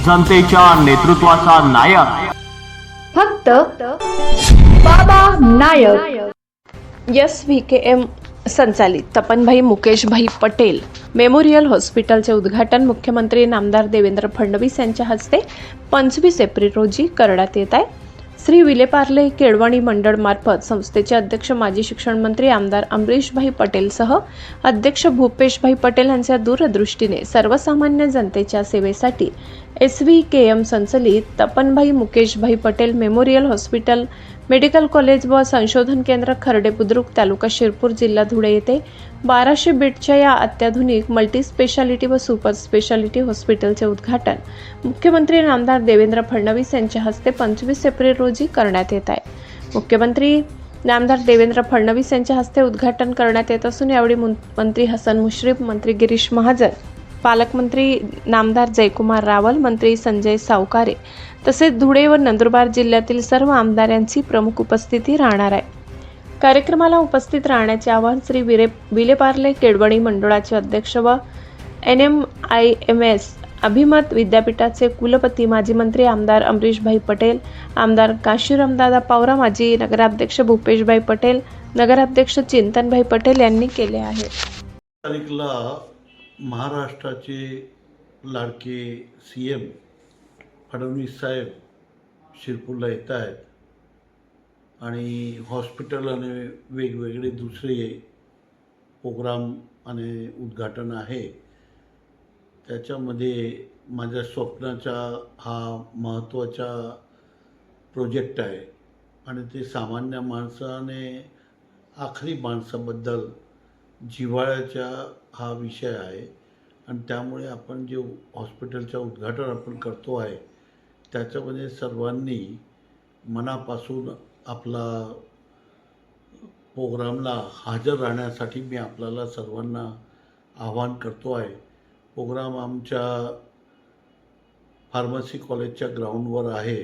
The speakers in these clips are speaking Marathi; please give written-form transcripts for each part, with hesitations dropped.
जनतेच्या नेतृत्वाचा नायक फक्त बाबा नायक. SVKM संचालित तपनभाई मुकेशभाई पटेल मेमोरियल हॉस्पिटलचे उद्घाटन मुख्यमंत्री नामदार देवेंद्र फडणवीस यांच्या हस्ते 25 एप्रिल रोजी करण्यात येत आहे. श्री विलेपार्ले केळवणी मंडळ मार्फत संस्थेचे अध्यक्ष माजी शिक्षण मंत्री आमदार अमरीशभाई पटेलसह अध्यक्ष भूपेशभाई पटेल यांच्या दूरदृष्टीने सर्वसामान्य जनतेच्या सेवेसाठी SVKM संचलित Tapanbhai Mukeshbhai Patel memorial hospital medical college व संशोधन केंद्र खर्डे बुद्रुक तालुका शिरपूर जिल्हा धुळे येथे 1200 बेडच्या या अत्याधुनिक मल्टी स्पेशालिटी व सुपर स्पेशालिटी हॉस्पिटलचे उद्घाटन मुख्यमंत्री नामदार देवेंद्र फडणवीस यांच्या हस्ते 25 एप्रिल रोजी करण्यात येत आहे. मुख्यमंत्री नामदार देवेंद्र फडणवीस यांच्या हस्ते उद्घाटन करण्यात येत असून यावेळी मंत्री हसन मुश्रीफ, मंत्री गिरीश महाजन, पालकमंत्री नामदार जयकुमार रावल, मंत्री संजय सावकारे तसेच धुळे व नंदुरबार जिल्ह्यातील सर्व आमदारांची प्रमुख उपस्थिती राहणार आहे. कार्यक्रमाला उपस्थित राहण्याचे आवाहन श्री विलेपार्ले केळवणी मंडळाचे अध्यक्ष व NMIMS अभिमत विद्यापीठाचे कुलपती माजी मंत्री आमदार अमरीशभाई पटेल, आमदार काशीरामदादा पावरा, माजी नगराध्यक्ष भूपेशभाई पटेल, नगराध्यक्ष चिंतनभाई पटेल यांनी केले आहे. तारीखला महाराष्ट्राचे लाडके CM फडणवीस साहेब शिरपूरला येत आहेत आणि हॉस्पिटल आणि वेगवेगळे दुसरे प्रोग्राम आणि उद्घाटन आहे. त्याच्यामध्ये माझ्या स्वप्नाचा हा महत्त्वाचा प्रोजेक्ट आहे आणि ते सामान्य माणसाने आखरी माणसाबद्दल जिव्हाळ्याचा हा विषय आहे आणि त्यामुळे आपण जे हॉस्पिटलचं उद्घाटन आपण करतो आहे त्याच्यामध्ये सर्वांनी मनापासून आपला प्रोग्रामला हजर राहण्यासाठी मी आपल्याला सर्वांना आवाहन करतो आहे. प्रोग्राम आमच्या फार्मसी कॉलेजच्या ग्राउंडवर आहे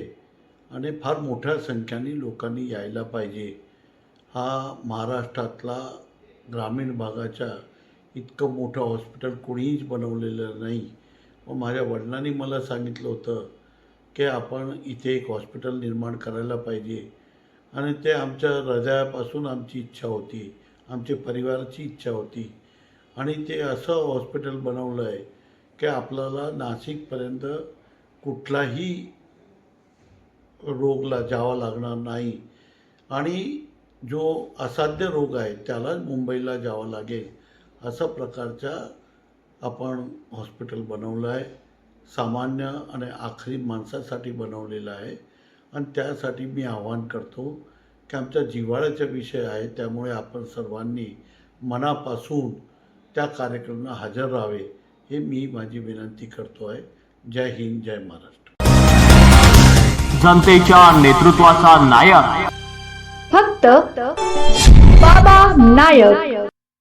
आणि फार मोठ्या संख्येने लोकांनी यायला पाहिजे. हा महाराष्ट्रातला ग्रामीण भागाच्या इतकं मोठं हॉस्पिटल कोणीच बनवलेलं नाही. व माझ्या वडिलांनी मला सांगितलं होतं की आपण इथे एक हॉस्पिटल निर्माण करायला पाहिजे आणि ते आमच्या हृदयापासून आमची इच्छा होती, आमच्या परिवाराची इच्छा होती आणि ते असं हॉस्पिटल बनवलं आहे की आपल्याला नाशिकपर्यंत कुठलाही रोगला जावं लागणार नाही आणि जो असाध्य रोग आहे त्याला मुंबईला जावं लागेल अशा प्रकारचा आपण हॉस्पिटल बनवलं आहे. सामान्य आणि आखरी माणसासाठी बनवलेलं आहे आणि त्यासाठी मी आवाहन करतो की आमचा जिव्हाळ्याचा विषय आहे त्यामुळे आपण सर्वांनी मनापासून त्या कार्यक्रमाला हजर राहावे हे मी माझी विनंती करतो आहे. जय हिंद, जय महाराष्ट्र. जनतेच्या नेतृत्वाचा नायक फक्त बाबा नायक.